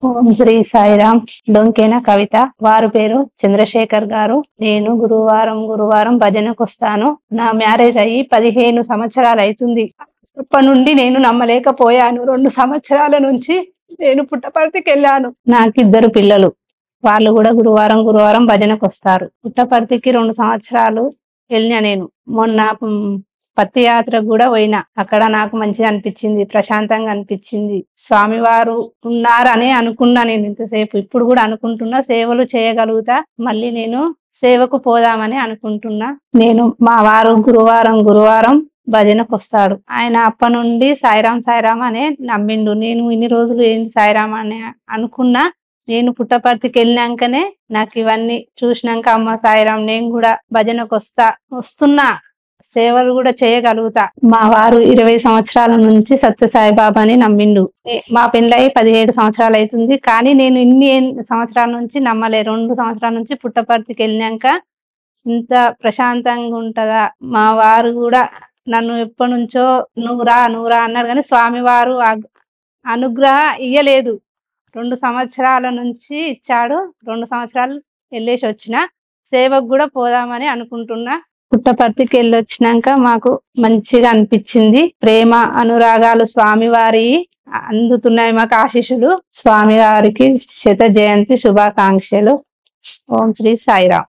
ఓం శ్రీ సాయిరామ్. డొంకేన కవిత. వారు పేరు చంద్రశేఖర్ గారు. నేను గురువారం భజనకు వస్తాను. నా మ్యారేజ్ అయ్యి 15 సంవత్సరాలు అవుతుంది. అప్పటి నుండి నేను నమ్మలేకపోయాను. 2 సంవత్సరాల నుంచి నేను పుట్టపర్తికి వెళ్ళాను. నాకిద్దరు పిల్లలు. వాళ్ళు కూడా గురువారం భజనకు వస్తారు. పుట్టపర్తికి 2 సంవత్సరాలు వెళ్ళినా నేను. మొన్న పత్తి యాత్రకు కూడా పోయినా. అక్కడ నాకు మంచిగా అనిపించింది, ప్రశాంతంగా అనిపించింది. స్వామివారు ఉన్నారని అనుకున్నా నేను ఇంతసేపు. ఇప్పుడు కూడా అనుకుంటున్నా, సేవలు చేయగలుగుతా. మళ్ళీ నేను సేవకు పోదామని అనుకుంటున్నా. నేను మా వారు గురువారం భజనకు వస్తాడు. ఆయన అప్ప నుండి సాయిరాం అనే నమ్మిండు. నేను ఇన్ని రోజులు ఏంది సాయిరాం అని అనుకున్నా. నేను పుట్టపర్తికి వెళ్ళినాకనే నాకు ఇవన్నీ చూసినాక, అమ్మ సాయిరాం, నేను కూడా భజనకు వస్తున్నా, సేవలు కూడా చేయగలుగుతా. మా వారు 20 సంవత్సరాల నుంచి సత్య సాయిబాబాని నమ్మిండు. మా పెళ్ళై 17 సంవత్సరాలు అవుతుంది. కానీ నేను ఇన్ని సంవత్సరాల నుంచి నమ్మలే. 2 సంవత్సరాల నుంచి పుట్టపర్తికి వెళ్ళినాక ఇంత ప్రశాంతంగా ఉంటదా. మా వారు కూడా నన్ను ఎప్పటి నుంచో నువ్వురా అన్నారు, కానీ స్వామివారు అనుగ్రహం ఇయ్యలేదు. 2 సంవత్సరాల నుంచి ఇచ్చాడు. 2 సంవత్సరాలు వెళ్ళేసి వచ్చిన. సేవకు కూడా పోదామని అనుకుంటున్నా. పుట్టపర్తికి వెళ్ళొచ్చినాక మాకు మంచిగా అనిపించింది. ప్రేమ అనురాగాలు స్వామివారి అందుతున్నాయి మాకు ఆశీస్సులు. స్వామివారికి శత జయంతి శుభాకాంక్షలు. ఓం శ్రీ సాయిరాం.